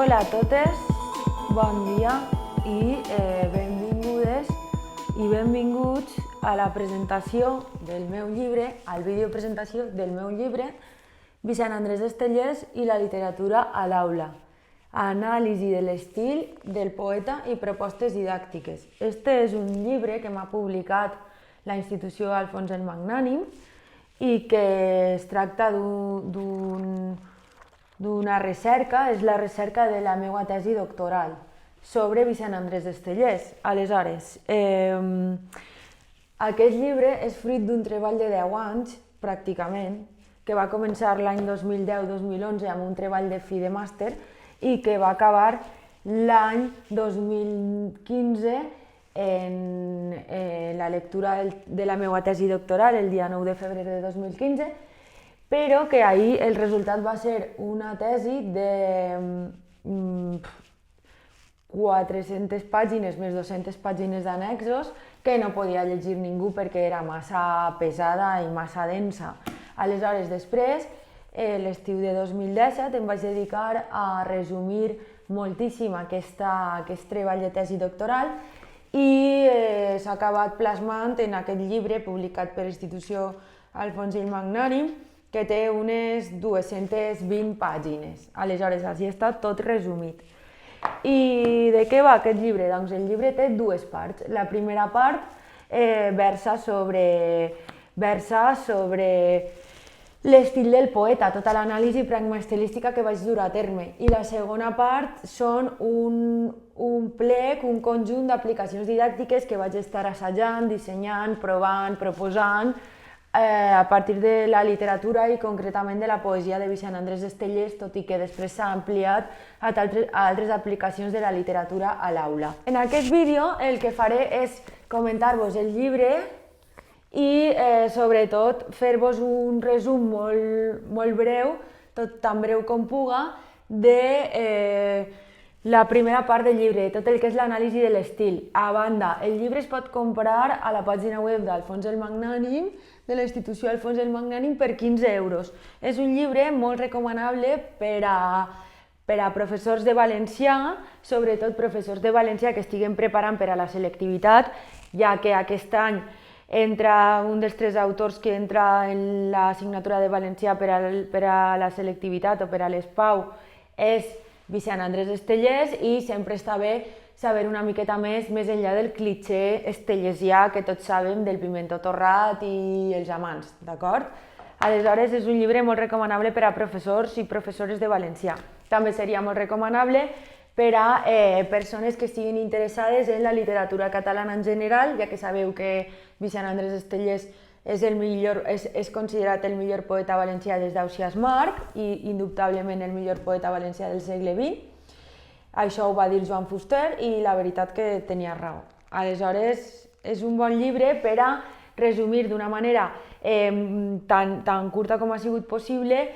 Hola a totes, bon dia i benvingudes i benvinguts a la presentació del meu llibre, al vídeo presentació del meu llibre Vicent Andrés Estellés i la literatura a l'aula. Anàlisi de l'estil del poeta i propostes didàctiques. Este és un llibre que m'ha publicat la institució Alfons el Magnànim i que es tracta d'una recerca, és la recerca de la meva tesi doctoral sobre Vicent Andrés Estellés. Aleshores, aquest llibre és fruit d'un treball de 10 anys, pràcticament, que va començar l'any 2010-2011 amb un treball de fi de màster i que va acabar l'any 2015 en la lectura de la meva tesi doctoral, el dia 9 de febrer de 2015, però que ahir el resultat va ser una tesi de 400 pàgines més 200 pàgines d'annexos que no podia llegir ningú perquè era massa pesada i massa densa. Aleshores, després, l'estiu de 2017, em vaig dedicar a resumir moltíssim aquest treball de tesi doctoral i s'ha acabat plasmant en aquest llibre publicat per l'institució Alfons el Magnànim, que té unes 220 pàgines. Aleshores, així està tot resumit. I de què va aquest llibre? Doncs el llibre té dues parts. La primera part versa sobre l'estil del poeta, tota l'anàlisi pragmaestilística que vaig dur a terme. I la segona part són un plec, un conjunt d'aplicacions didàctiques que vaig estar assajant, dissenyant, provant, proposant a partir de la literatura i concretament de la poesia de Vicent Andrés Estellés, tot i que després s'ha ampliat a altres aplicacions de la literatura a l'aula. En aquest vídeo el que faré és comentar-vos el llibre i sobretot fer-vos un resum molt breu, tan breu com puga, de la primera part del llibre, tot el que és l'anàlisi de l'estil. A banda, el llibre es pot comprar a la pàgina web d'Alfons el Magnànim, de la institució Alfons el Magnànim, per 15 euros. És un llibre molt recomanable per a professors de valencià, sobretot professors de valencià que estiguen preparant per a la selectivitat, ja que aquest any entra un dels 3 autors que entra en l'assignatura de valencià per a la selectivitat o per a l'ESPAU és Vicent Andrés Estellés i sempre està bé saber una miqueta més enllà del clitxé estellesià que tots sabem del pimentó torrat i els amants, d'acord? Aleshores, és un llibre molt recomanable per a professors i professores de valencià. També seria molt recomanable per a persones que estiguin interessades en la literatura catalana en general, ja que sabeu que Vicent Andrés Estellés és considerat el millor poeta valencià des d'Ausiàs Marc i indubtablement el millor poeta valencià del segle XX. Això ho va dir Joan Fuster i la veritat que tenia raó. Aleshores, és un bon llibre per a resumir d'una manera tan curta com ha sigut possible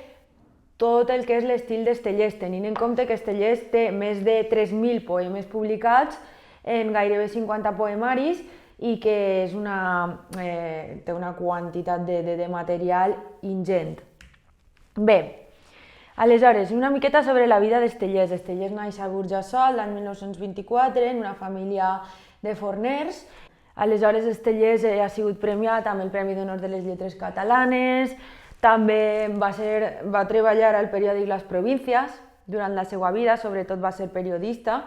tot el que és l'estil d'Estellés, tenint en compte que Estellés té més de 3.000 poemes publicats en gairebé 50 poemaris i que té una quantitat de material ingent. Bé, aleshores, una miqueta sobre la vida d'Estellés. Estellés naix a Burjassot l'any 1924 en una família de forners. Aleshores, Estellés ha sigut premiat amb el Premi d'Honor de les Lletres Catalanes, també va treballar al periòdic Les Províncies durant la seva vida, sobretot va ser periodista,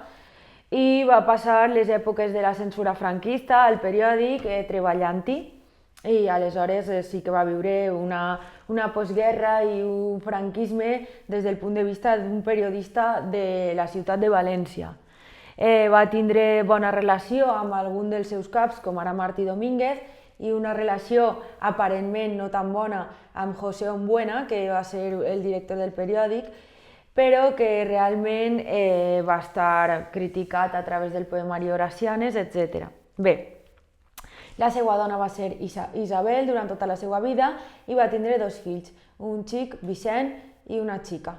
i va passar les èpoques de la censura franquista al periòdic treballant-hi, i aleshores sí que va viure una postguerra i un franquisme des del punt de vista d'un periodista de la ciutat de València. Va tindre bona relació amb algun dels seus caps, com ara Martí Domínguez, i una relació aparentment no tan bona amb José Ombuena, que va ser el director del periòdic, però que realment va estar criticat a través del poemari Horacianes, etc. Bé, la seva dona va ser Isabel durant tota la seva vida i va tindre 2 fills, un xic, Vicent, i una xica.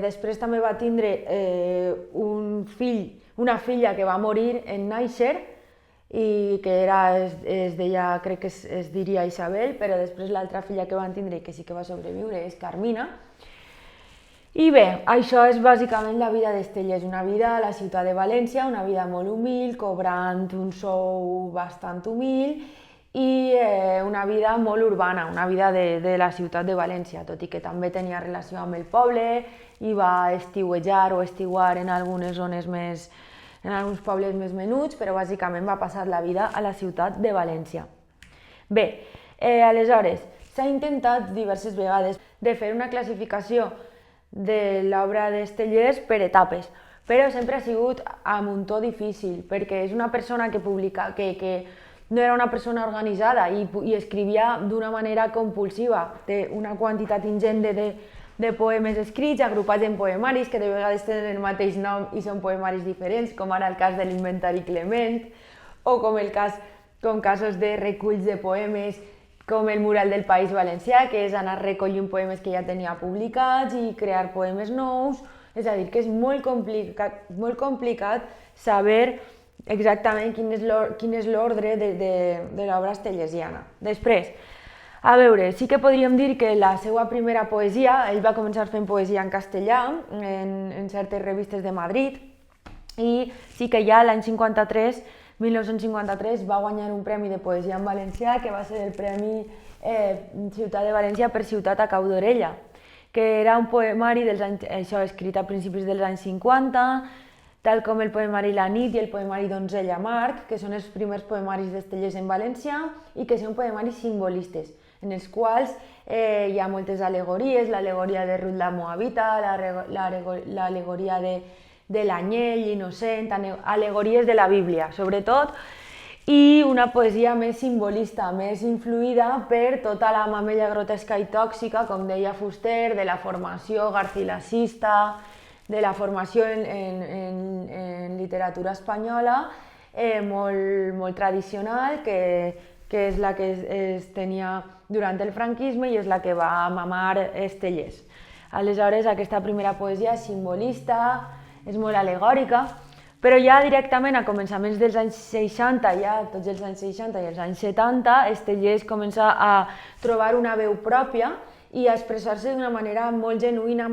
Després també va tindre una filla que va morir en nàixer i que es deia, crec que es diria Isabel, però després l'altra filla que van tindre i que sí que va sobreviure és Carmina. I bé, això és bàsicament la vida d'Estellés, una vida a la ciutat de València, una vida molt humil, cobrant un sou bastant humil i una vida molt urbana, una vida de la ciutat de València, tot i que també tenia relació amb el poble i va estiuejar o estiguar en algunes zones més, en alguns pobles més menuts, però bàsicament va passar la vida a la ciutat de València. Bé, aleshores, s'ha intentat diverses vegades de fer una classificació de l'obra d'Estellés per etapes, però sempre ha sigut amb un to difícil, perquè és una persona que no era una persona organitzada i escrivia d'una manera compulsiva. Té una quantitat ingent de poemes escrits, agrupats en poemaris, que de vegades tenen el mateix nom i són poemaris diferents, com ara el cas de l'Inventari Clement, o com casos de reculls de poemes com el Mural del País Valencià, que és anar recollint poemes que ja tenia publicats i crear poemes nous. És a dir, que és molt complicat saber exactament quin és l'ordre de l'obra estellesiana. Després, a veure, sí que podríem dir que la seva primera poesia, ell va començar fent poesia en castellà, en certes revistes de Madrid, i sí que ja l'any 1953 va guanyar un premi de poesia en valencià, que va ser el Premi Ciutat de València per Ciutat a cau d'orella, que era un poemari això escrit a principis dels anys 50, tal com el poemari La nit i el poemari Donzella Marc, que són els primers poemaris d'Estellés en valencià i que són poemaris simbolistes, en els quals hi ha moltes al·legories, l'al·legoria de Ruth la Moabita, l'al·legoria de l'anyell innocent, al·legories de la Bíblia, sobretot, i una poesia més simbolista, més influïda per tota la mamella grotesca i tòxica, com deia Fuster, de la formació garcilasista, de la formació en literatura espanyola, molt tradicional, que és la que es tenia durant el franquisme i és la que va mamar Estellés. Aleshores, aquesta primera poesia és simbolista, és molt alegòrica, però ja directament a començaments dels anys 60, ja tots els anys 60 i els anys 70, Estellés comença a trobar una veu pròpia i a expressar-se d'una manera molt genuïna,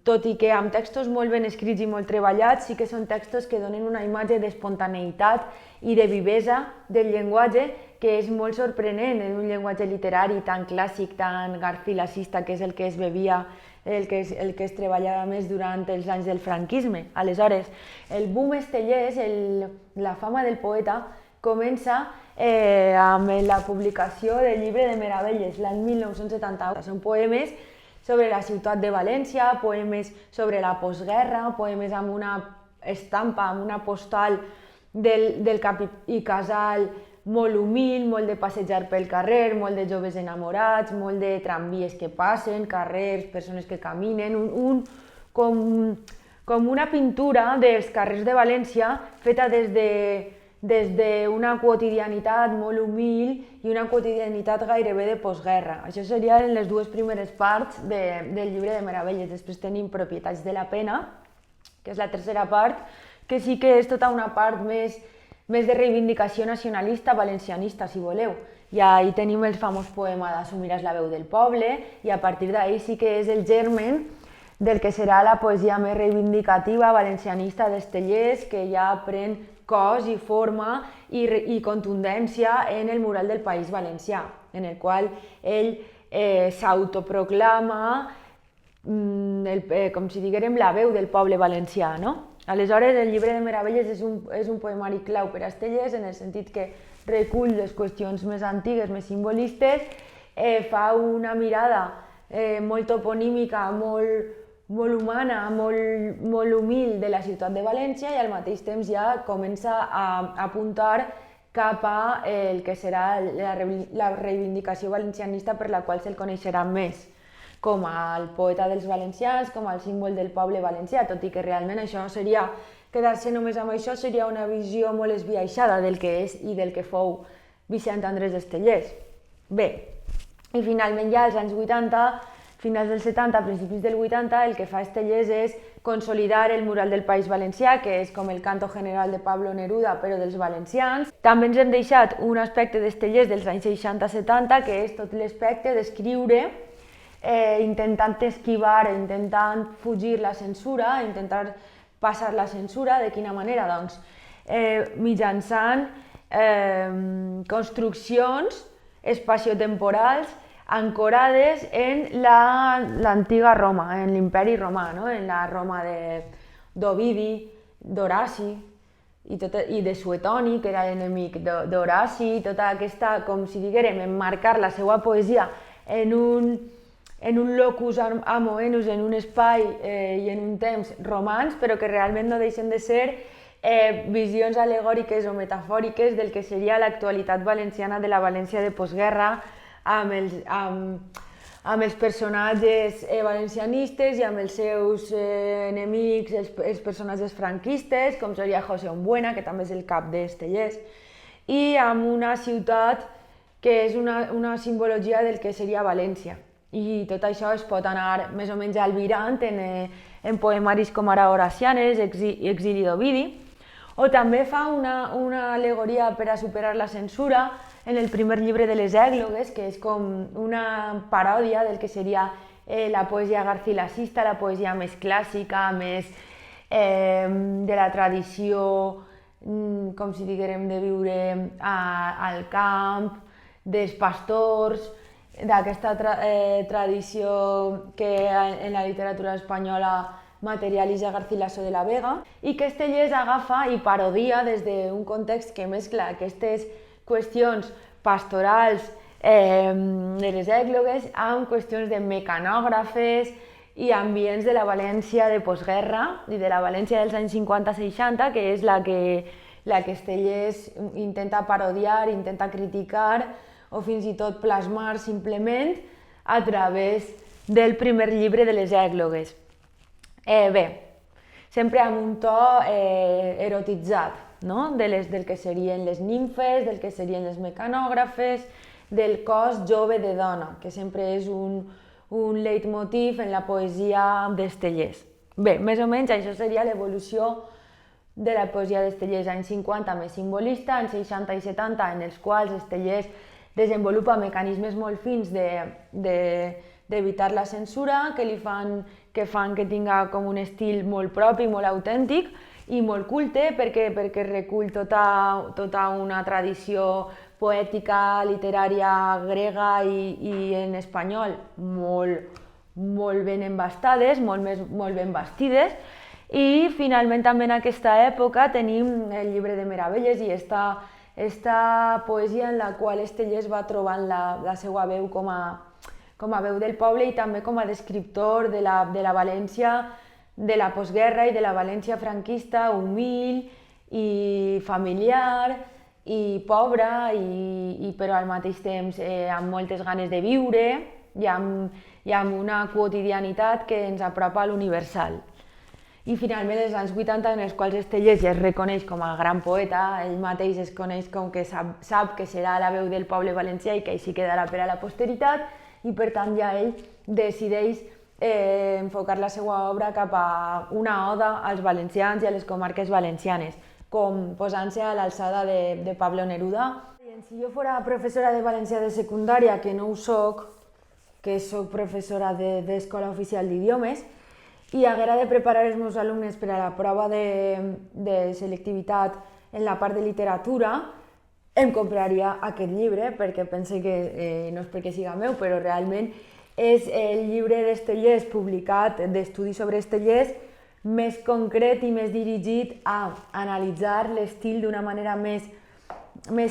tot i que amb textos molt ben escrits i molt treballats, sí que són textos que donen una imatge d'espontaneïtat i de vivesa del llenguatge que és molt sorprenent en un llenguatge literari tan clàssic, tan garcilasista, que és el que es bevia, el que es treballava més durant els anys del franquisme. Aleshores, el boom estellès, la fama del poeta, comença amb la publicació del Llibre de Meravelles, l'any 1971. Són poemes sobre la ciutat de València, poemes sobre la postguerra, poemes amb una estampa, amb una postal del Cap i Casal molt humil, molt de passejar pel carrer, molt de joves enamorats, molt de tramvies que passen, carrers, persones que caminen, com una pintura dels carrers de València feta des d'una quotidianitat molt humil i una quotidianitat gairebé de postguerra. Això serien les dues primeres parts del Llibre de Meravelles. Després tenim Propietats de la pena, que és la tercera part, que sí que és tota una part més de reivindicació nacionalista, valencianista, si voleu. I ahí tenim el famós poema d'Assumiràs la veu del poble, i a partir d'ahí sí que és el germen del que serà la poesia més reivindicativa valencianista d'Estellés, que ja pren cos i forma i contundència en el Mural del País Valencià, en el qual ell s'autoproclama com si diguérem la veu del poble valencià, no? Aleshores, el Llibre de Meravelles és un poemari clau per a Estellés, en el sentit que recull les qüestions més antigues, més simbolistes, fa una mirada molt toponímica, molt humana, molt humil de la ciutat de València, i al mateix temps ja comença a apuntar cap a el que serà la reivindicació valencianista per la qual se'l coneixerà més, com el poeta dels valencians, com el símbol del poble valencià, tot i que realment això seria, quedar-se només amb això seria una visió molt esbiaixada del que és i del que fou Vicent Andrés Estellés. Bé, i finalment ja als anys 80, finals dels 70, principis del 80, el que fa Estellés és consolidar el Mural del País Valencià, que és com el canto general de Pablo Neruda, però dels valencians. També ens hem deixat un aspecte d'Estellés dels anys 60-70, que és tot l'aspecte d'escriure intentant esquivar, intentant fugir la censura, intentar passar la censura. De quina manera? Doncs mitjançant construccions espaciotemporals ancorades en l'antiga Roma, en l'imperi romà, no? En la Roma d'Ovidi, d'Horaci i de Suetoni, que era l'enemic d'Horaci, tota aquesta, com si diguérem, emmarcar la seva poesia en un locus amoenus, en un espai i en un temps romans, però que realment no deixen de ser visions alegòriques o metafòriques del que seria l'actualitat valenciana de la València de postguerra, amb els personatges valencianistes i amb els seus enemics, els personatges franquistes, com seria José Ombuena, que també és el cap d'Estellés, i amb una ciutat que és una simbologia del que seria València. I tot això es pot anar més o menys albirant en poemaris com ara Horacianes, Exili d'Ovidi, o també fa una al·legoria per a superar la censura en el primer llibre de les Èglogues, que és com una paròdia del que seria la poesia garcilasista, la poesia més clàssica, més de la tradició, com si diguérem, de viure al camp, dels pastors, d'aquesta tradició que en la literatura espanyola materialitza Garcilaso de la Vega, i que Estellés agafa i parodia des d'un context que mescla aquestes qüestions pastorals de les Èglogues amb qüestions de mecanògrafes i ambients de la València de postguerra i de la València dels anys 50-60, que és la que Estellés intenta parodiar, intenta criticar o fins i tot plasmar simplement a través del primer llibre de les Èglogues. Bé, sempre amb un to erotitzat, no? Del que serien les nimfes, del que serien les mecanògrafes, del cos jove de dona, que sempre és un leitmotiv en la poesia d'Estellés. Bé, més o menys això seria l'evolució de la poesia d'Estellés, anys 50 més simbolista, anys 60 i 70 en els quals Estellés desenvolupa mecanismes molt fins d'evitar la censura, que fan que tinga com un estil molt propi, molt autèntic i molt culte, perquè recull tota una tradició poètica, literària grega i en espanyol molt ben embastades, molt ben bastides. I finalment també en aquesta època tenim el llibre de Meravelles i esta poesia en la qual Estellés va trobant la seva veu com a veu del poble i també com a descriptor de la València de la postguerra i de la València franquista, humil i familiar i pobra, però al mateix temps amb moltes ganes de viure i amb una quotidianitat que ens apropa a l'universal. I finalment els anys 80 en els quals Estellés ja es reconeix com a gran poeta, ell mateix es coneix com que sap que serà la veu del poble valencià i que així quedarà per a la posteritat, i per tant ja ell decideix enfocar la seva obra cap a una oda als valencians i a les comarques valencianes, com posant-se a l'alçada de Pablo Neruda. Si jo fora professora de valencià de secundària, que no ho soc, que soc professora d'Escola Oficial d'Idiomes, i haguera de preparar els meus alumnes per a la prova de selectivitat en la part de literatura, em compraria aquest llibre, perquè pense que no és perquè siga meu, però realment és el llibre d'Estellés publicat d'estudis sobre Estellés més concret i més dirigit a analitzar l'estil d'una manera més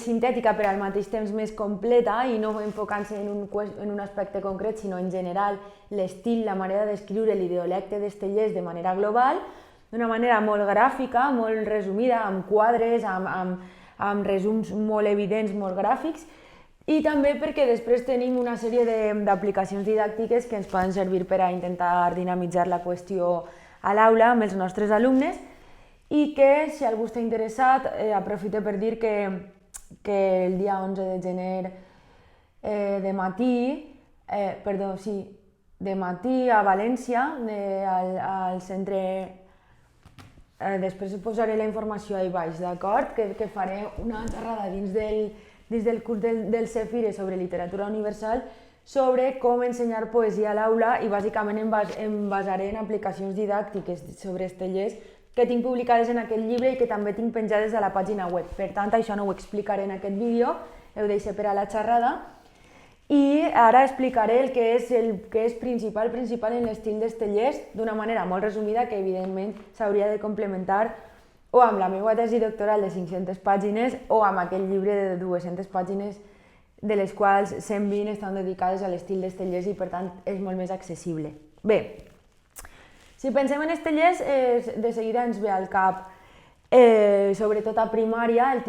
sintètica però al mateix temps més completa i no enfocant-se en un aspecte concret, sinó en general l'estil, la manera d'escriure, l'ideolecte d'Estellés de manera global, d'una manera molt gràfica, molt resumida, amb quadres, amb resums molt evidents, molt gràfics, i també perquè després tenim una sèrie d'aplicacions didàctiques que ens poden servir per a intentar dinamitzar la qüestió a l'aula amb els nostres alumnes i que, si algú està interessat, aprofito per dir que el dia 11 de gener de matí a València, al centre, després posaré la informació ahí baix, d'acord? Que faré una xerrada dins del curs del Cefire sobre literatura universal sobre com ensenyar poesia a l'aula i bàsicament em basaré en aplicacions didàctiques sobre Estellés que tinc publicades en aquest llibre i que també tinc penjades a la pàgina web. Per tant, això no ho explicaré en aquest vídeo, ho deixo per a la xerrada. I ara explicaré el que és principal en l'estil d'Estellés d'una manera molt resumida que evidentment s'hauria de complementar o amb la meva tesi doctoral de 500 pàgines o amb aquell llibre de 200 pàgines de les quals 120 estan dedicades a l'estil d'Estellés i per tant és molt més accessible. Bé, si pensem en Estellés, de seguida ens ve al cap, sobretot a primària, el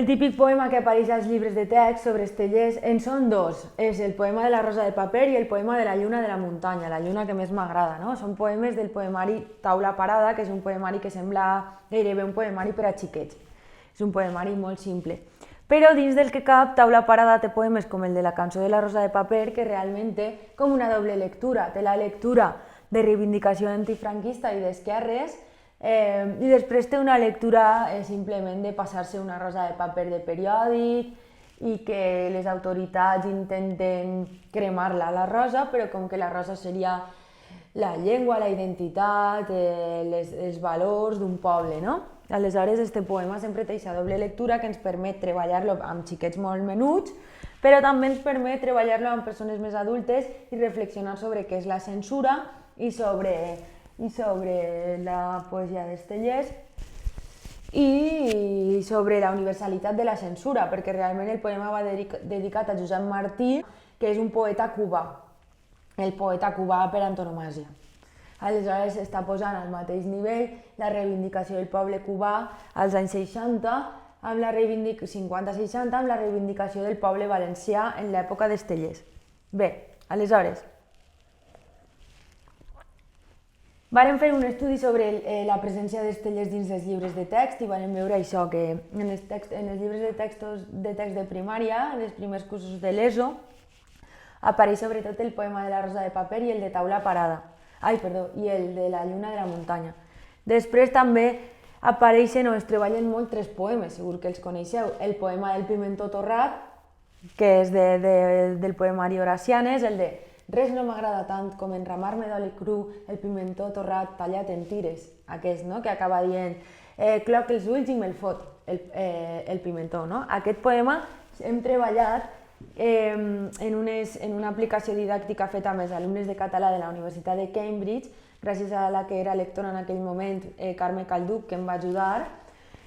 típic poema que apareix als llibres de text sobre Estellés. En són dos, és el poema de la Rosa de Paper i el poema de la Lluna de la Muntanya, la lluna que més m'agrada, no? Són poemes del poemari Taula Parada, que és un poemari que sembla gairebé un poemari per a xiquets. És un poemari molt simple. Però dins del que cap, Taula Parada té poemes com el de la cançó de la Rosa de Paper, que realment té com una doble lectura. Té la lectura de reivindicació antifranquista i d'esquerres, i després té una lectura simplement de passar-se una rosa de paper de periòdic i que les autoritats intenten cremar-la, la rosa, però com que la rosa seria la llengua, la identitat, els valors d'un poble, no? Aleshores, este poema sempre té aquesta doble lectura que ens permet treballar-lo amb xiquets molt menuts, però també ens permet treballar-lo amb persones més adultes i reflexionar sobre què és la censura i sobre la poesia d'Estellés i sobre la universalitat de la censura, perquè realment el poema va dedicat a Josep Martí, que és un poeta cubà, el poeta cubà per antonomàsia. Aleshores s'està posant al mateix nivell la reivindicació del poble cubà als anys 60, 50-60, amb la reivindicació del poble valencià en l'època d'Estellés. Bé, aleshores, vàrem fer un estudi sobre la presència d'Estellés dins dels llibres de text i vàrem veure això, que en els llibres de text de primària, en els primers cursos de l'ESO, apareix sobretot el poema de la Rosa de Paper i el de Taula Parada. I el de la Lluna de la Muntanya. Després també apareixen o es treballen molt tres poemes, segur que els coneixeu. El poema del Pimentó Torrat, que és del poemari Horacianes, el de Res no m'agrada tant com enramar-me d'oli cru, el pimentó torrat tallat en tires, aquest, no?, que acaba dient cloc els ulls i me'l fot, el pimentó, no? Aquest poema hem treballat en una aplicació didàctica feta amb els alumnes de català de la Universitat de Cambridge, gràcies a la que era lectora en aquell moment, Carme Calduc, que em va ajudar.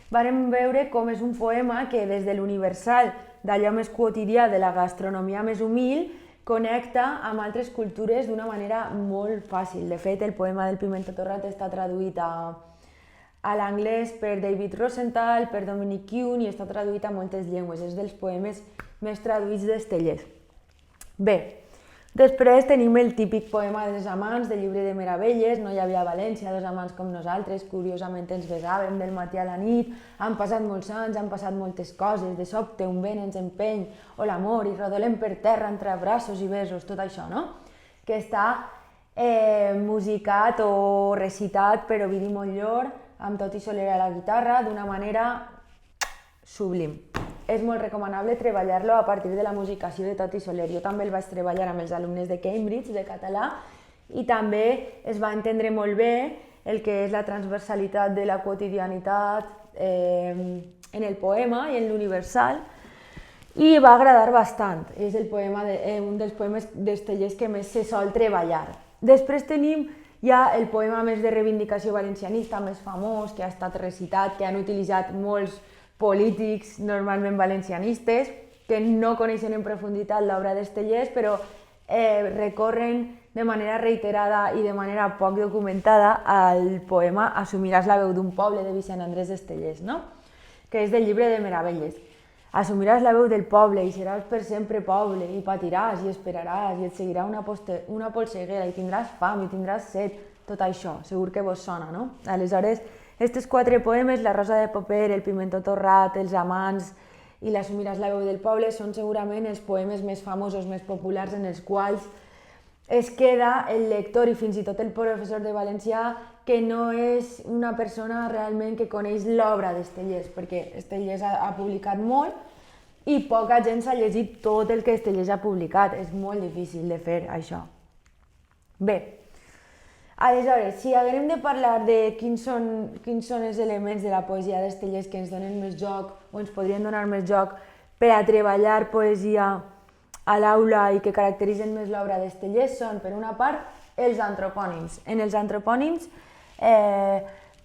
Vàrem veure com és un poema que des de l'universal, d'allò més quotidià, de la gastronomia més humil, connecta amb altres cultures d'una manera molt fàcil. De fet, el poema del Pimentó Torrat està traduït a l'anglès per David Rosenthal, per Dominic Kuhn i està traduït a moltes llengües. És dels poemes més traduïts d'Estellés. Bé, després tenim el típic poema dels amants del llibre de Meravelles. No hi havia a València dos amants com nosaltres, curiosament ens besàvem del matí a la nit, han passat molts anys, han passat moltes coses, de sobte un vent ens empeny, o l'amor, i rodolem per terra entre abraços i besos, tot això, no? Que està musicat o recitat per Ovidi Montllor, amb Toti Soler a la guitarra, d'una manera sublim. És molt recomanable treballar-lo a partir de la musicació de Toti Soler. Jo també el vaig treballar amb els alumnes de Cambridge, de català, i també es va entendre molt bé el que és la transversalitat de la quotidianitat en el poema i en l'universal, i va agradar bastant. És un dels poemes d'Estellés que més se sol treballar. Després tenim ja el poema més de reivindicació valencianista, més famós, que ha estat recitat, que han utilitzat molts polítics normalment valencianistes, que no coneixen en profunditat l'obra d'Estellés, però recorren de manera reiterada i de manera poc documentada al poema Assumiràs la veu d'un poble de Vicent Andrés d'Estellés, no? Que és del llibre de Meravelles. Assumiràs la veu del poble i seràs per sempre poble i patiràs i esperaràs i et seguirà una polseguera i tindràs fam i tindràs set, tot això, segur que vos sona, no? Aleshores, aquests quatre poemes, La Rosa de Paper, El Pimentó Torrat, Els amants i l'Assumiràs la veu del poble, són segurament els poemes més famosos, més populars, en els quals es queda el lector i fins i tot el professor de valencià que no és una persona realment que coneix l'obra d'Estellés, perquè Estellés ha publicat molt i poca gent s'ha llegit tot el que Estellés ha publicat. És molt difícil de fer això. Bé, aleshores, si haguem de parlar de quins són els elements de la poesia d'Estellés que ens donen més joc o ens podrien donar més joc per a treballar poesia a l'aula i que caracteritzen més l'obra d'Estellés, són, per una part, els antropònims. En els antropònims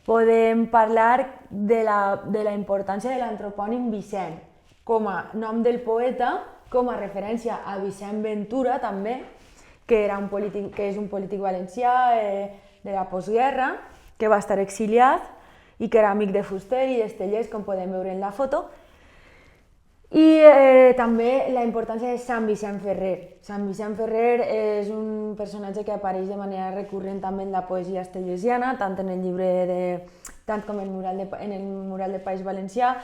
podem parlar de la importància de l'antropònim Vicent com a nom del poeta, com a referència a Vicent Ventura també, que és un polític valencià de la postguerra, que va estar exiliat i que era amic de Fuster i d'Estellés, com podem veure en la foto. I també la importància de Sant Vicent Ferrer. Sant Vicent Ferrer és un personatge que apareix de manera recurrent també en la poesia estellesiana, tant com en el mural del País Valencià,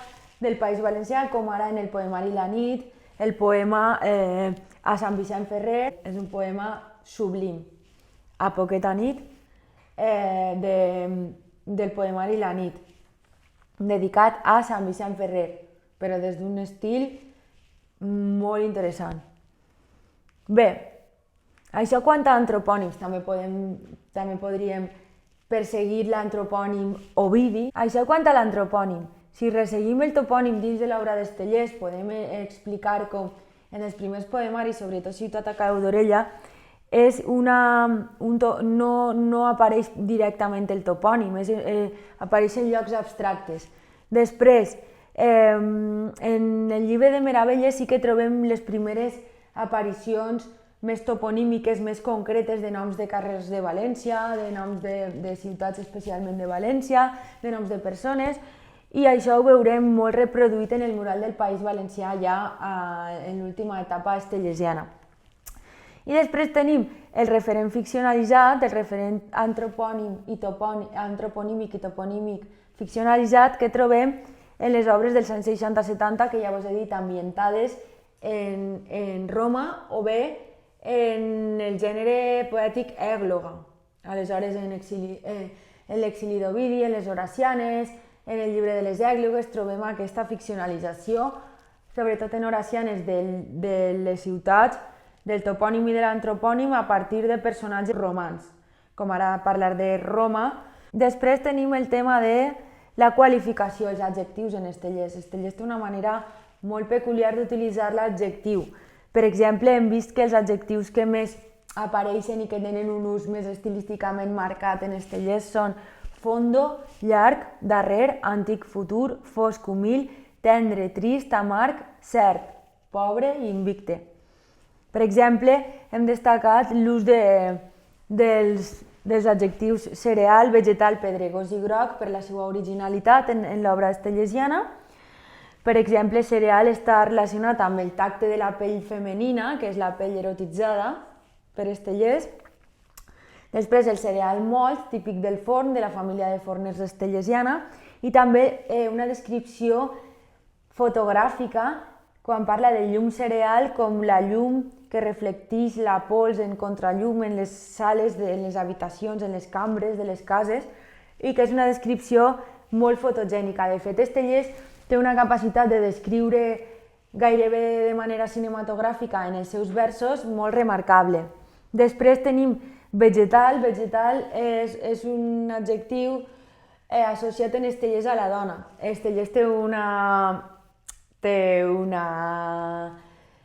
com ara en el poemari La nit, el poema a Sant Vicent Ferrer. És un poema sublim, a poqueta nit, del poemari La nit, dedicat a Sant Vicent Ferrer, però des d'un estil molt interessant. Bé, això quant a antropònims, també podríem perseguir l'antropònim Ovidi. Això quant a l'antropònim. Si resseguim el topònim dins de l'obra d'Estellés, podem explicar com en els primers poemaris, sobretot Ciutat a Cau d'Orella, no apareix directament el topònim, apareix en llocs abstractes. Després, en el llibre de Meravelles sí que trobem les primeres aparicions més toponímiques, més concretes de noms de carrers de València, de noms de ciutats especialment de València, de noms de persones, i això ho veurem molt reproduït en el mural del País Valencià ja en l'última etapa estellesiana. I després tenim el referent ficcionalitzat, el referent antroponímic i toponímic ficcionalitzat que trobem en les obres dels anys 60-70, que ja us he dit, ambientades en Roma o bé en el gènere poètic ègloga. Aleshores, en l'exili d'Ovidi, en les Horacianes, en el llibre de les èglogues, trobem aquesta ficcionalització, sobretot en Horacianes, de les ciutats, del topònim i de l'antropònim a partir de personatges romans, com ara parlar de Roma. Després tenim el tema de la qualificació, els adjectius en Estellés. Estellés té una manera molt peculiar d'utilitzar l'adjectiu. Per exemple, hem vist que els adjectius que més apareixen i que tenen un ús més estilísticament marcat en Estellés són fondo, llarg, darrer, antic, futur, fosc, humil, tendre, trist, amarg, cert, pobre i invicte. Per exemple, hem destacat l'ús dels adjectius cereal, vegetal, pedregós i groc per la seva originalitat en l'obra estellesiana. Per exemple, cereal està relacionat amb el tacte de la pell femenina, que és la pell erotitzada per Estellés. Després, el cereal molt, típic del forn, de la família de forners estellesiana, i també una descripció fotogràfica quan parla de llum cereal com la llum que reflecteix la pols en contrallum en les sales, en les habitacions, en les cambres de les cases, i que és una descripció molt fotogènica. De fet, Estellés té una capacitat de descriure gairebé de manera cinematogràfica en els seus versos molt remarcable. Després tenim vegetal. Vegetal és un adjectiu associat en Estellés a la dona. Estellés té una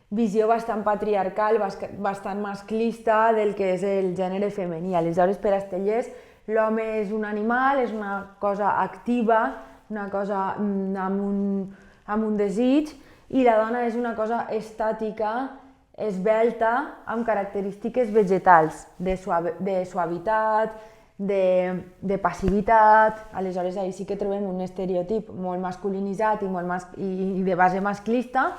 visió bastant patriarcal, bastant masclista del que és el gènere femení. Aleshores, per Estellés, l'home és un animal, és una cosa activa, una cosa amb un desig, i la dona és una cosa estàtica, esbelta, amb característiques vegetals, de suavitat, de passivitat. Aleshores, ahí sí que trobem un estereotip molt masculinitzat i de base masclista,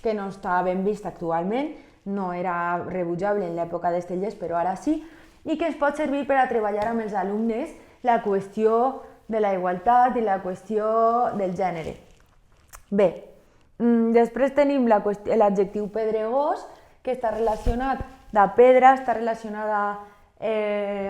que no està ben vist actualment, no era rebutjable en l'època d'Estellés, però ara sí, i que es pot servir per a treballar amb els alumnes la qüestió de la igualtat i la qüestió del gènere. Bé, després tenim l'adjectiu pedregós, que està relacionat de pedra, està relacionada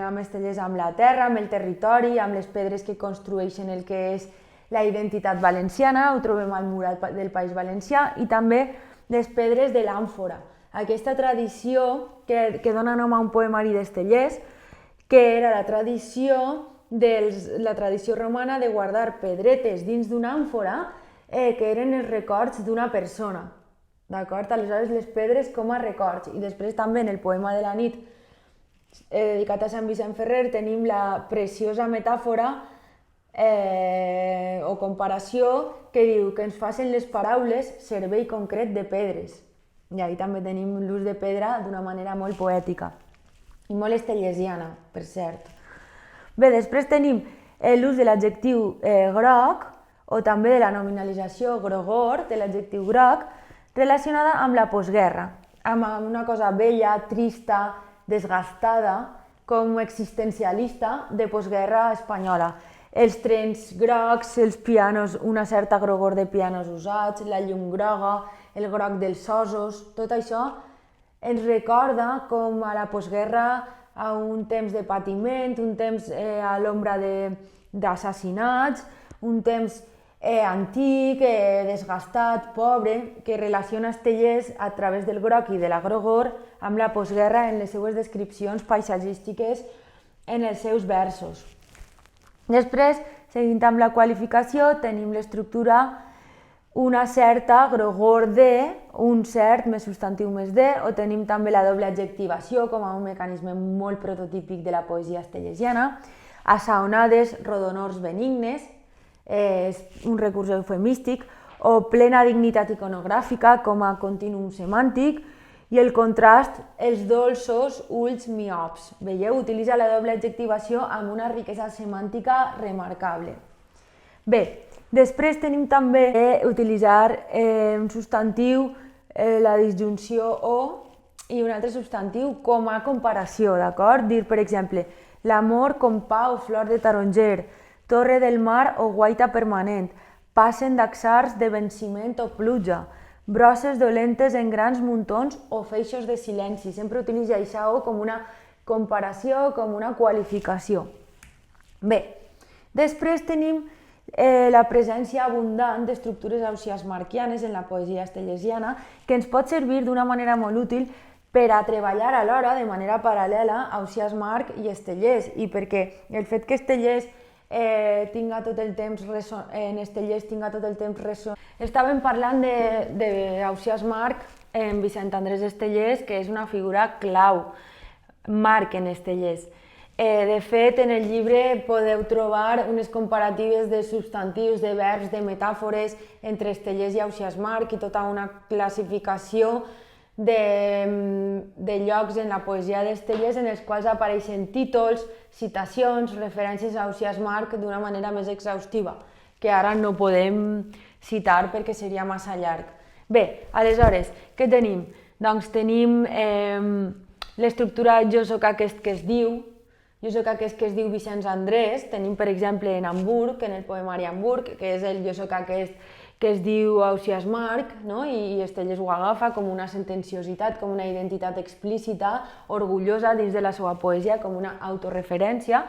amb Estellés amb la terra, amb el territori, amb les pedres que construeixen el que és la identitat valenciana, ho trobem al mural del País Valencià, i també les pedres de l'àmfora. Aquesta tradició que dona nom a un poemari d'Estellés, que era la tradició romana de guardar pedretes dins d'una àmfora que eren els records d'una persona. D'acord? Aleshores, les pedres com a records. I després també en el poema de la nit, dedicat a Sant Vicent Ferrer, tenim la preciosa metàfora o comparació que diu que ens facin les paraules servei concret de pedres. I ahí també tenim l'ús de pedra d'una manera molt poètica i molt estellesiana, per cert. Bé, després tenim l'ús de l'adjectiu groc o també de la nominalització grogor, de l'adjectiu groc, relacionada amb la postguerra, amb una cosa vella, trista, desgastada, com existencialista de postguerra espanyola. Els trens grocs, els pianos, una certa grogor de pianos usats, la llum groga, el groc dels ossos, tot això ens recorda com a la postguerra a un temps de patiment, un temps a l'ombra d'assassinats, un temps antic, desgastat, pobre, que relaciona Estellés a través del groc i de la grogor amb la postguerra en les seues descripcions paisatgístiques en els seus versos. Després, seguint amb la qualificació, tenim l'estructura una certa grogor de, un cert més substantiu més de, o tenim també la doble adjectivació com a un mecanisme molt prototípic de la poesia estellesiana, assaonades, rodonors benignes, és un recurs eufemístic, o plena dignitat iconogràfica com a contínuum semàntic, i el contrast, els dolços ulls miops. Veieu? Utilitza la doble adjectivació amb una riquesa semàntica remarcable. Bé, després tenim també utilitzar un substantiu, la disjunció o, i un altre substantiu com a comparació, d'acord? Dir, per exemple, l'amor com pa o flor de taronger, torre del mar o guaita permanent, passen d'axars de venciment o pluja, brosses dolentes en grans muntons o feixos de silenci. Sempre utilitza això com una comparació, com una qualificació. Bé, després tenim la presència abundant d'estructures ausiasmarquianes en la poesia estellesiana que ens pot servir d'una manera molt útil per a treballar alhora de manera paral·lela Ausiàs March i Estellés, i perquè el fet que Estellés tinga tot el temps ressonant. Estàvem parlant d'Ausiàs March en Vicent Andrés Estellés, que és una figura clau, March en Estellés. De fet, en el llibre podeu trobar unes comparatives de substantius, de verbs, de metàfores entre Estellés i Ausiàs March i tota una classificació de llocs en la poesia d'Estellés en els quals apareixen títols, citacions, referències a Ausiàs March d'una manera més exhaustiva, que ara no podem citar perquè seria massa llarg. Bé, aleshores, què tenim? Doncs tenim l'estructura jo soc aquest que es diu, jo soc aquest que es diu Vicenç Andrés, tenim per exemple en Hamburg, en el poemari Hamburg, que és el jo soc aquest que es diu Ausiàs March, i Estellés ho agafa com una sentenciositat, com una identitat explícita, orgullosa dins de la seva poesia, com una autorreferència,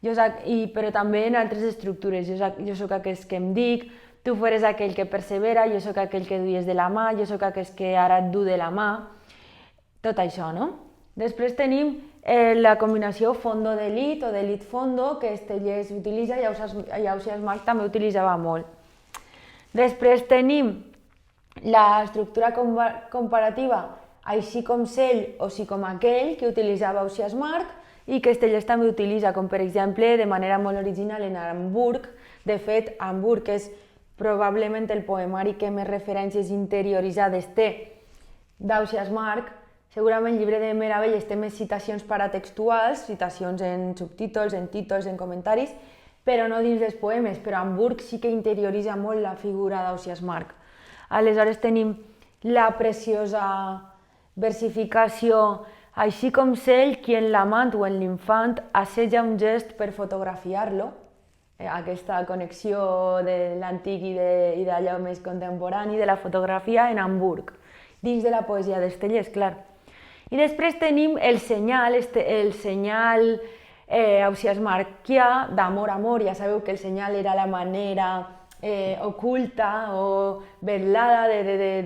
però també en altres estructures. Jo soc aquest que em dic, tu eres aquell que persevera, jo soc aquell que duies de la mà, jo soc aquest que ara et du de la mà, tot això, no? Després tenim la combinació fondo-delit o delit-fondo que Estellés utilitza i Ausiàs March també utilitzava molt. Després tenim l'estructura comparativa així com cell o sí com aquell que utilitzava Ausiàs March i que Estellés també utilitza, com per exemple de manera molt original en Hamburg. De fet, Hamburg és probablement el poemari que més referències interioritzades té d'Ausiàs March. Segurament el llibre de Meravelles té més citacions paratextuals, citacions en subtítols, en títols, en comentaris, però no dins dels poemes, però Hamburg sí que interioritza molt la figura d'Ausiàs March. Aleshores tenim la preciosa versificació, així com cell qui en l'amant o en l'infant asseja un gest per fotografiar-lo, aquesta connexió de l'antic i d'allò més contemporani, de la fotografia en Hamburg, dins de la poesia d'Estellés, clar. I després tenim el senyal Ausiàs marquià, d'amor a amor, ja sabeu que el senyal era la manera oculta o velada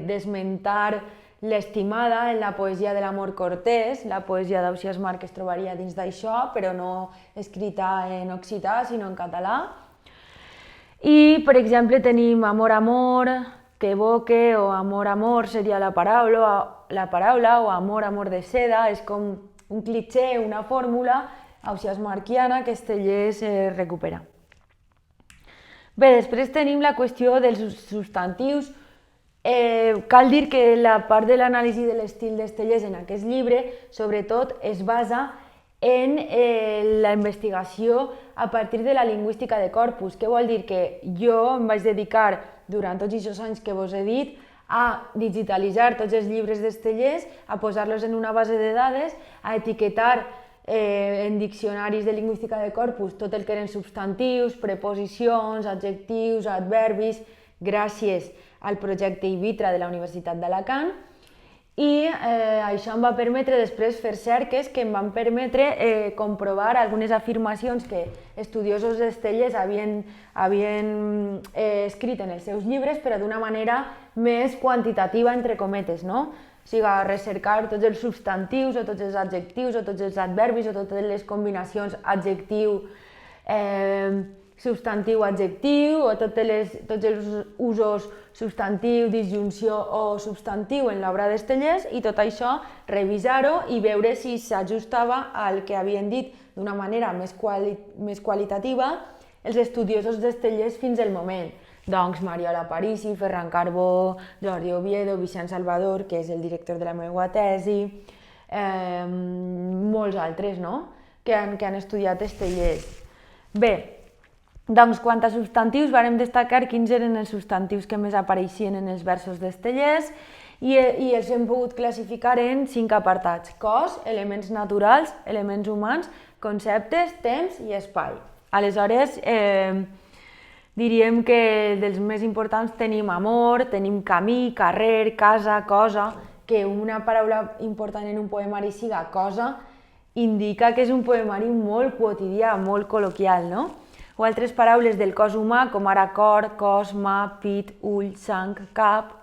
d'esmentar l'estimada en la poesia de l'amor cortés. La poesia d'Ausiàs Marc es trobaria dins d'això, però no escrita en occità, sinó en català. I, per exemple, tenim amor, amor, que evoque, o amor, amor seria la paraula, o amor, amor de seda, és com un clitxé, una fórmula ausiàs marquiana que Estellés recupera. Bé, després tenim la qüestió dels substantius. Cal dir que la part de l'anàlisi de l'estil d'Estellés en aquest llibre, sobretot, es basa en la investigació a partir de la lingüística de corpus. Què vol dir? Que jo em vaig dedicar, durant tots aquests anys que vos he dit, a digitalitzar tots els llibres d'Estellés, a posar-los en una base de dades, a etiquetar en diccionaris de lingüística de corpus tot el que eren substantius, preposicions, adjectius, adverbis, gràcies al projecte Ivitra de la Universitat d'Alacant. I això em va permetre després fer cerques que em van permetre comprovar algunes afirmacions que estudiosos d'Estellés havien escrit en els seus llibres, però d'una manera més quantitativa, entre cometes, no? O sigui, recercar tots els substantius, o tots els adjectius, o tots els adverbis, o totes les combinacions adjectiu, substantiu-adjectiu, o tots els usos substantiu, disjunció o substantiu en l'obra d'Estellés, i tot això revisar-ho i veure si s'ajustava al que havien dit d'una manera més qualitativa els estudiosos d'Estellés fins al moment. Doncs Mariola Parisi, Ferran Carbó, Jordi Oviedo, Vicent Salvador, que és el director de la meva tesi, molts altres, no?, que han estudiat Estellés. Bé, doncs quant a substantius, vàrem destacar quins eren els substantius que més apareixien en els versos d'Estellés i els hem pogut classificar en 5 apartats: cos, elements naturals, elements humans, conceptes, temps i espai. Aleshores, diríem que dels més importants tenim amor, tenim camí, carrer, casa, cosa, que una paraula important en un poemari siga cosa, indica que és un poemari molt quotidià, molt col·loquial, no? O altres paraules del cos humà, com ara cor, cos, mà, pit, ull, sang, cap,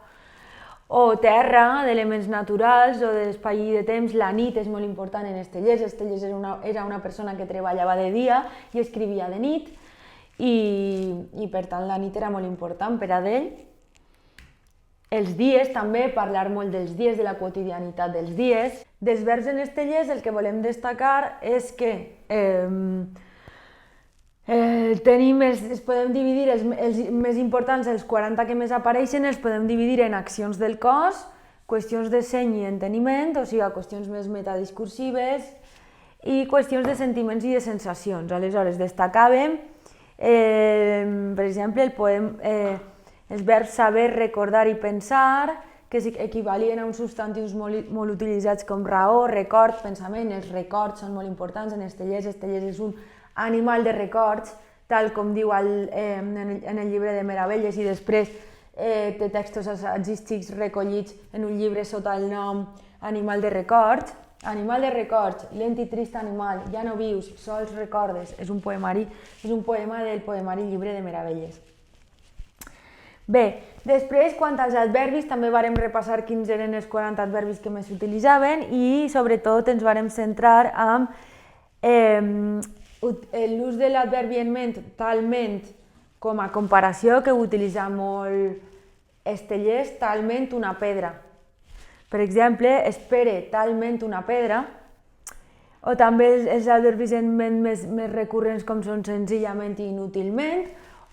o terra, d'elements naturals, o d'espai i de temps. La nit és molt important en Estellés. Estellés era una persona que treballava de dia i escrivia de nit, i per tant la nit era molt important per a ell. Els dies també, parlar molt dels dies, de la quotidianitat dels dies. Dels verbs en Estellés el que volem destacar és que es podem dividir els més importants, els 40 que més apareixen, els podem dividir en accions del cos, qüestions de seny i enteniment, o sigui, qüestions més metadiscursives, i qüestions de sentiments i de sensacions. Aleshores, destacàvem, per exemple, els verbs saber, recordar i pensar, que equivalien a uns substantius molt utilitzats com raó, record, pensament. Els records són molt importants en Estellés. Estellés és un animal de records, tal com diu en el llibre de Meravelles, i després té textos assagístics recollits en un llibre sota el nom Animal de records. Animal de records, lent i trist animal, ja no vius, sols recordes. És un poema del poemari Llibre de Meravelles. Bé, després, quant als adverbis, també vàrem repassar quins eren els 40 adverbis que més s'utilitzaven i, sobretot, ens vàrem centrar en l'ús de l'adverbi en ment, talment, com a comparació, que ho utilitza molt Estellés, talment una pedra. Per exemple, espere talment una pedra, o també els adverbis en ment més recurrents com són senzillament i inútilment,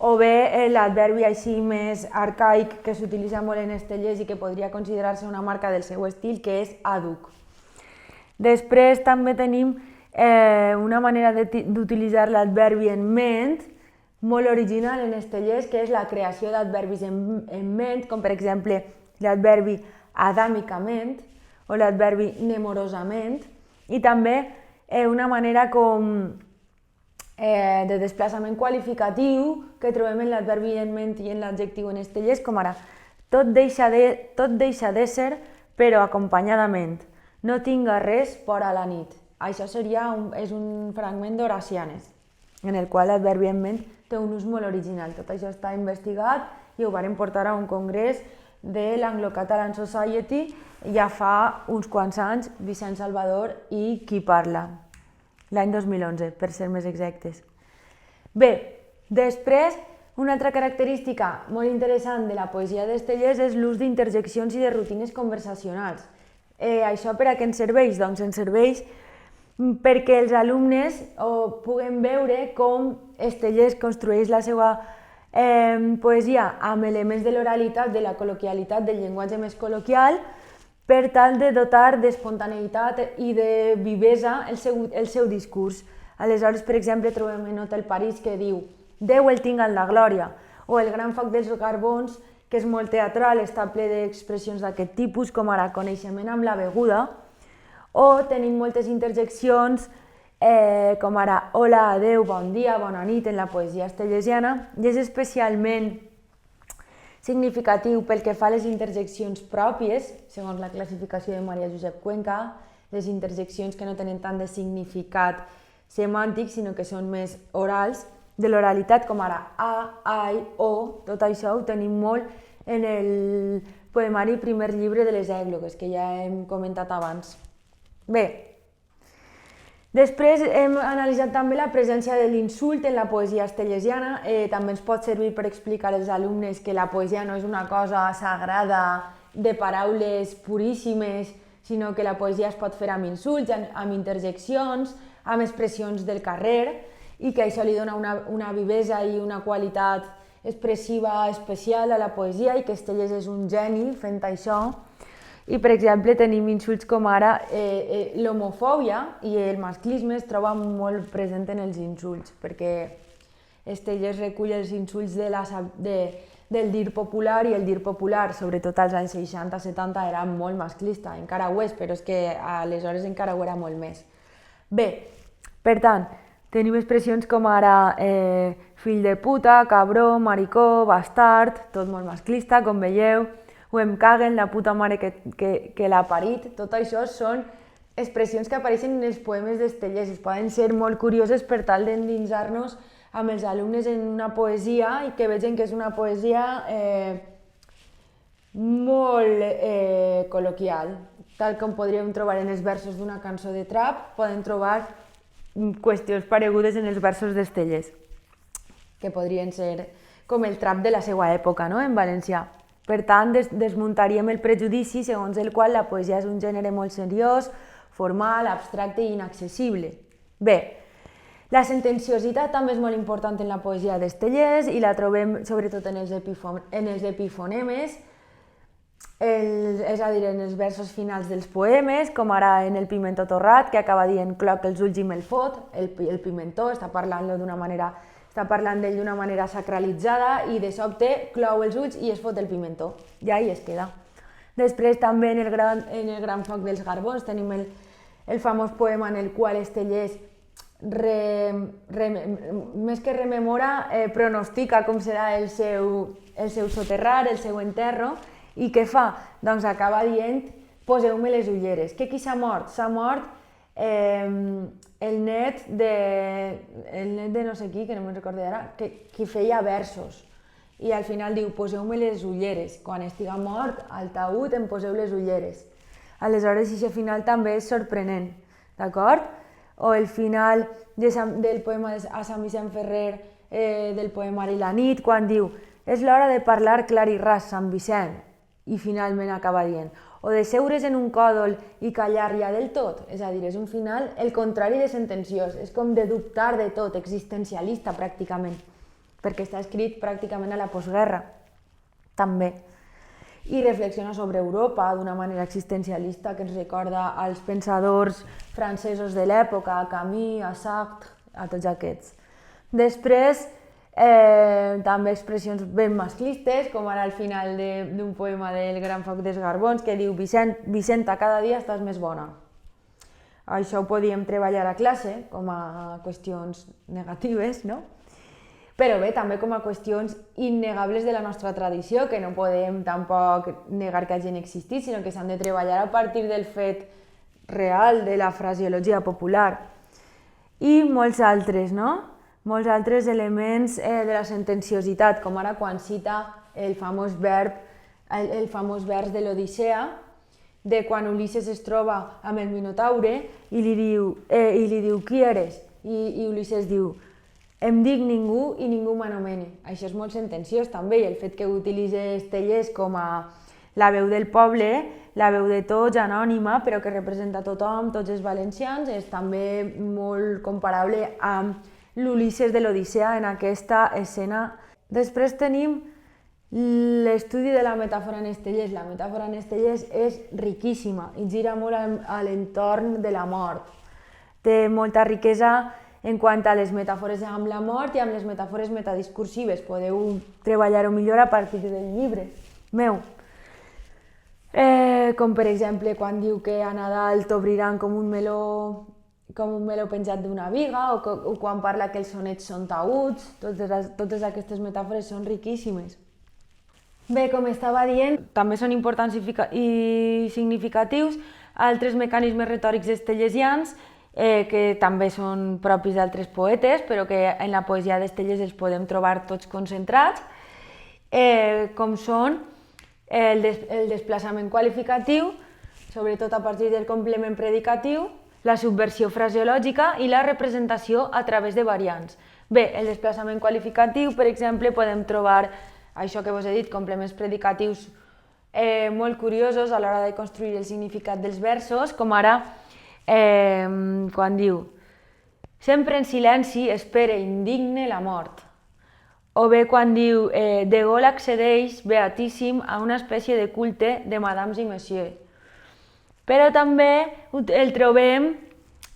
o bé l'adverbi així més arcaic que s'utilitza molt en Estellés i que podria considerar-se una marca del seu estil, que és àduc. Després també tenim una manera d'utilitzar l'adverbi en ment molt original en Estellés, que és la creació d'adverbis en ment, com per exemple l'adverbi adàmicament o l'adverbi nemorosament, i també una manera com de desplaçament qualificatiu que trobem en l'adverbi en ment i en l'adjectiu en Estellés, com ara tot deixa d'ésser però acompanyadament, no tinga res por a la nit. Això és un fragment d'Horacianes, en el qual l'adverbi en ment té un ús molt original. Tot això està investigat i ho varen portar a un congrés de l'Anglo-Catalan Society ja fa uns quants anys, Vicent Salvador i qui parla, l'any 2011, per ser més exactes. Bé, després, una altra característica molt interessant de la poesia d'Estellés és l'ús d'interjeccions i de rutines conversacionals. Això per a què ens serveix? Doncs ens serveix perquè els alumnes puguen veure com Estellés construeix la seva poesia amb elements de l'oralitat, de la col·loquialitat, del llenguatge més col·loquial, per tal de dotar d'espontaneïtat i de vivesa el seu discurs. Aleshores, per exemple, trobem en Hotel París que diu «Déu el tinga en la glòria», o El gran foc dels Garbons, que és molt teatral, està ple d'expressions d'aquest tipus, com ara coneixement amb la beguda, o tenim moltes interjeccions com ara hola, adeu, bon dia, bona nit en la poesia estellesiana, i és especialment significatiu pel que fa a les interjeccions pròpies, segons la classificació de Maria Josep Cuenca, les interjeccions que no tenen tant de significat semàntic, sinó que són més orals, de l'oralitat, com ara a, ai, o, tot això ho tenim molt en el poemari Primer llibre de les Èglogues, que ja hem comentat abans. Bé, després hem analitzat també la presència de l'insult en la poesia estellesiana. També ens pot servir per explicar als alumnes que la poesia no és una cosa sagrada de paraules puríssimes, sinó que la poesia es pot fer amb insults, amb interjeccions, amb expressions del carrer, i que això li dona una vivesa i una qualitat expressiva especial a la poesia, i que Estellés és un geni fent això. I, per exemple, tenim insults com ara l'homofòbia i el masclisme es troba molt present en els insults, perquè Estellés recull els insults del dir popular, i el dir popular, sobretot als anys 60-70, era molt masclista, encara ho és, però és que aleshores encara ho era molt més. Bé, per tant, tenim expressions com ara fill de puta, cabró, maricó, bastard, tot molt masclista, com veieu, o em caguen, la puta mare que l'ha parit. Tot això són expressions que apareixen en els poemes d'Estellés. Poden ser molt curioses per tal d'endinsar-nos amb els alumnes en una poesia i que vegin que és una poesia molt col·loquial. Tal com podríem trobar en els versos d'una cançó de trap, podem trobar qüestions paregudes en els versos d'Estellés, que podrien ser com el trap de la seva època, no?, en valencià. Per tant, desmuntaríem el prejudici segons el qual la poesia és un gènere molt seriós, formal, abstracte i inaccessible. Bé, la sentenciositat també és molt important en la poesia d'Estellés i la trobem sobretot en els epifonemes, és a dir, en els versos finals dels poemes, com ara en el Pimentó torrat, que acaba dient cloc els ulls i me'l fot. El pimentó està parlant d'ell d'una manera sacralitzada i de sobte clou els ulls i es fot el pimentó. I ahí es queda. Després també en el gran foc dels Garbons tenim el famós poema en el qual Estellés més que rememora, pronostica com serà el seu soterrar, el seu enterro, i què fa? Doncs acaba dient poseu-me les ulleres. Que qui s'ha mort? S'ha mort el net de no sé qui, que no me'n recordo ara, que feia versos. I al final diu, poseu-me les ulleres. Quan estiga mort, al taüt em poseu les ulleres. Aleshores, aquest final també és sorprenent, d'acord? O el final del poema a Sant Vicent Ferrer, del poemari La nit, quan diu, és l'hora de parlar clar i ras, Sant Vicent. I finalment acaba dient, o de seure's en un còdol i callar ja del tot. És a dir, és un final el contrari de sentenciós, és com de dubtar de tot, existencialista pràcticament, perquè està escrit pràcticament a la postguerra, també. I reflexiona sobre Europa d'una manera existencialista que ens recorda als pensadors francesos de l'època, a Camus, a Sartre, a tots aquests. Després, també expressions ben masclistes, com ara al final d'un poema del Gran foc dels Garbons, que diu Vicenta, cada dia estàs més bona. Això ho podíem treballar a classe, com a qüestions negatives, no? Però bé, també com a qüestions innegables de la nostra tradició, que no podem tampoc negar que hagin existit, sinó que s'han de treballar a partir del fet real de la fraseologia popular. I molts altres, no? Molts altres elements de la sentenciositat, com ara quan cita el famós vers de l'Odissea, de quan Ulisses es troba amb el Minotaure i li diu qui eres? I Ulisses diu em dic ningú i ningú m'anomena. Això és molt sentenciós també, i el fet que utilitzi Estellés com a la veu del poble, la veu de tots, anònima, però que representa tothom, tots els valencians, és també molt comparable amb l'Ulisses de l'Odissea en aquesta escena. Després tenim l'estudi de la metàfora en Estellés. La metàfora en Estellés és riquíssima i gira molt a l'entorn de la mort. Té molta riquesa en quant a les metàfores amb la mort i amb les metàfores metadiscursives. Podeu treballar-ho millor a partir del llibre meu. Com per exemple quan diu que a Nadal t'obriran com un meló penjat d'una viga, o quan parla que els sonets són taüts. Totes aquestes metàfores són riquíssimes. Bé, com estava dient, també són importants i significatius altres mecanismes retòrics estellesians que també són propis d'altres poetes, però que en la poesia d'Estellés els podem trobar tots concentrats, com són el desplaçament qualificatiu, sobretot a partir del complement predicatiu, la subversió fraseològica i la representació a través de variants. Bé, el desplaçament qualificatiu, per exemple, podem trobar això que vos he dit, complements predicatius molt curiosos a l'hora de construir el significat dels versos, com ara quan diu sempre en silenci espere indigne la mort. O bé quan diu de Gaulle accedeix beatíssim a una espècie de culte de madames i messieurs. Però també el trobem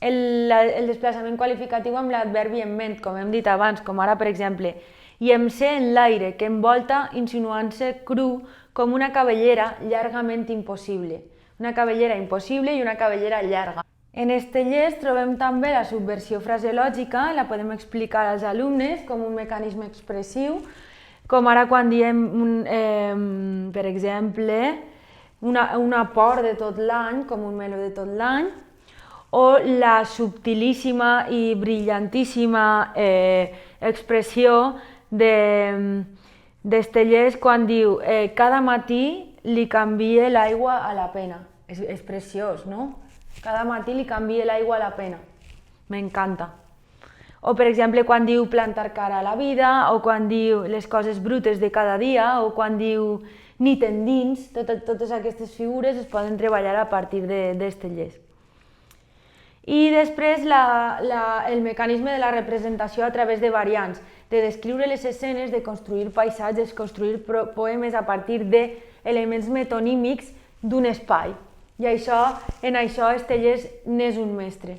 el desplaçament qualificatiu amb l'adverbi en ment, com hem dit abans, com ara per exemple i em sé en l'aire que envolta insinuant-se cru com una cabellera llargament impossible. Una cabellera impossible i una cabellera llarga. En Estellés trobem també la subversió fraseològica, la podem explicar als alumnes com un mecanisme expressiu, com ara quan diem, per exemple, una por de tot l'any, com un meló de tot l'any, o la subtilíssima i brillantíssima expressió d'Estellés quan diu cada matí li canvie l'aigua a la pena. És preciós, no? Cada matí li canvie l'aigua a la pena. M'encanta. O per exemple quan diu plantar cara a la vida, o quan diu les coses brutes de cada dia, o quan diu nit endins. Totes aquestes figures es poden treballar a partir d'Estellés. I després el mecanisme de la representació a través de variants, de descriure les escenes, de construir paisatges, construir poemes a partir d'elements metonímics d'un espai. I en això Estellés n'és un mestre.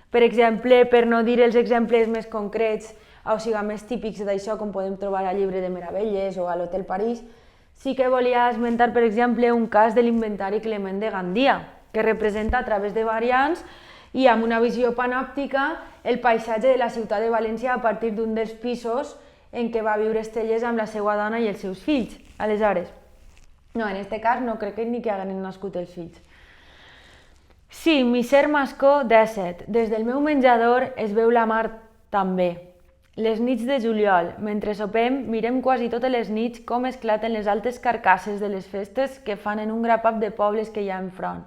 Per exemple, per no dir els exemples més concrets, o sigui, més típics d'això, com podem trobar al Llibre de Meravelles o a l'Hotel París, sí que volia esmentar, per exemple, un cas de l'inventari Clement de Gandia, que representa a través de variants i amb una visió panòptica el paisatge de la ciutat de València a partir d'un dels pisos en què va viure Estellés amb la seva dona i els seus fills. Aleshores, no, en aquest cas no crec que ni que hagin nascut els fills. Sí, Miser Mascó 17. Des del meu menjador es veu la mar també. Les nits de juliol, mentre sopem, mirem quasi totes les nits com esclaten les altes carcasses de les festes que fan en un grapat de pobles que hi ha enfront.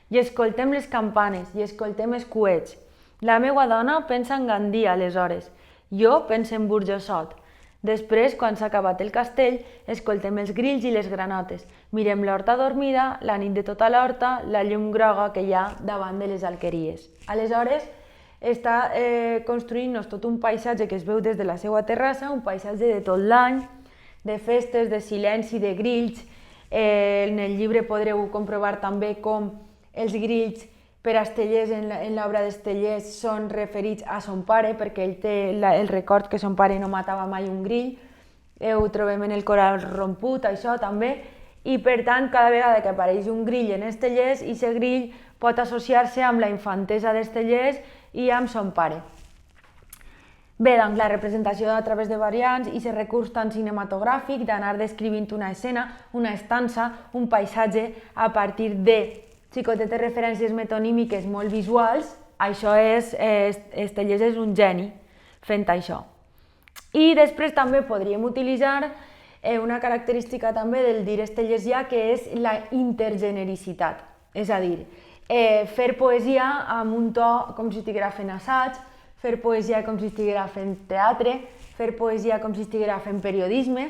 I escoltem les campanes, i escoltem els coets. La meua dona pensa en Gandia, aleshores. Jo penso en Burjassot. Després, quan s'ha acabat el castell, escoltem els grills i les granotes. Mirem l'horta dormida, la nit de tota l'horta, la llum groga que hi ha davant de les alqueries. Aleshores, està construint-nos tot un paisatge que es veu des de la seva terrassa, un paisatge de tot l'any, de festes, de silenci, de grills. En el llibre podreu comprovar també com els grills per a Estellés, en l'obra d'Estellés, són referits a son pare, perquè ell té el record que son pare no matava mai un grill. Ho trobem en el Coral romput, això també. I per tant, cada vegada que apareix un grill en Estellés, aquest grill pot associar-se amb la infantesa d'Estellés i amb son pare. Bé, doncs la representació a través de variants i aquest recurs tan cinematogràfic d'anar descrivint una escena, una estança, un paisatge a partir de xicotetes referències metonímiques molt visuals, això Estellés és un geni fent això. I després també podríem utilitzar una característica també del dir estellesià, que és la intergenericitat, és a dir, fer poesia amb un to com si estiguera fent assaig, fer poesia com si estiguera fent teatre, fer poesia com si estiguera fent periodisme,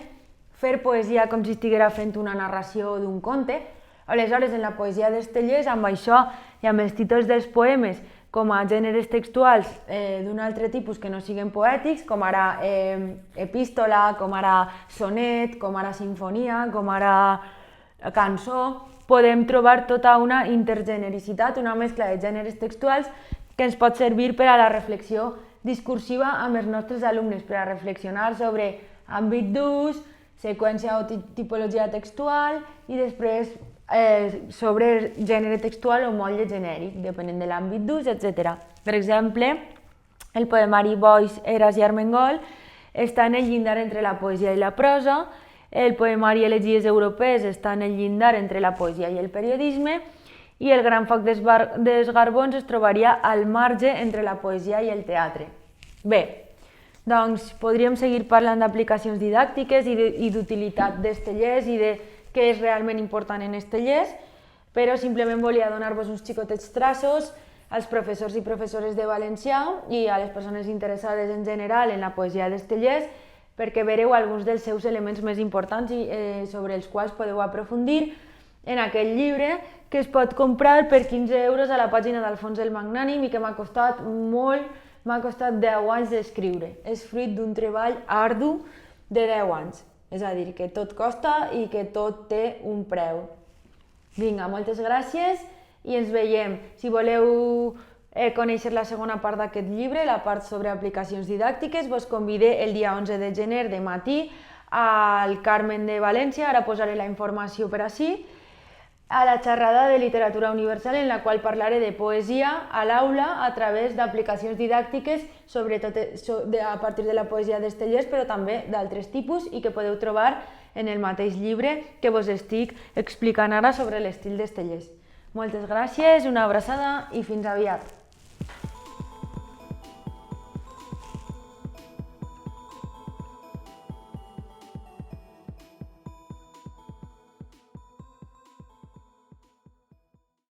fer poesia com si estiguera fent una narració d'un conte. Aleshores, en la poesia d'Estellés, amb això i amb els títols dels poemes com a gèneres textuals d'un altre tipus que no siguin poètics, com ara epístola, com ara sonet, com ara sinfonia, com ara cançó, podem trobar tota una intergenericitat, una mescla de gèneres textuals que ens pot servir per a la reflexió discursiva amb els nostres alumnes, per a reflexionar sobre àmbit d'ús, seqüència o tipologia textual i després sobre gènere textual o motlle genèric, depenent de l'àmbit d'ús, etc. Per exemple, el poemari Boix, Eras i Armengol està en el llindar entre la poesia i la prosa, el poemari Elegies europees està en el llindar entre la poesia i el periodisme, i el Gran foc dels Garbons es trobaria al marge entre la poesia i el teatre. Bé, doncs podríem seguir parlant d'aplicacions didàctiques i d'utilitat d'Estellés i de què és realment important en Estellés, però simplement volia donar-vos uns xicotets traços als professors i professores de valencià i a les persones interessades en general en la poesia d'Estellés, perquè veureu alguns dels seus elements més importants i sobre els quals podeu aprofundir en aquest llibre, que es pot comprar per 15 euros a la pàgina d'Alfons el Magnànim i que m'ha costat molt, m'ha costat 10 anys d'escriure. És fruit d'un treball ardu de 10 anys. És a dir, que tot costa i que tot té un preu. Vinga, moltes gràcies i ens veiem. Si voleu conèixer la segona part d'aquest llibre, la part sobre aplicacions didàctiques, vos convide el dia 11 de gener de matí al Carmen de València, ara posaré la informació per ací, a la xerrada de literatura universal en la qual parlaré de poesia a l'aula a través d'aplicacions didàctiques, sobretot a partir de la poesia d'Estellés, però també d'altres tipus i que podeu trobar en el mateix llibre que vos estic explicant ara sobre l'estil d'Estellés. Moltes gràcies, una abraçada i fins aviat!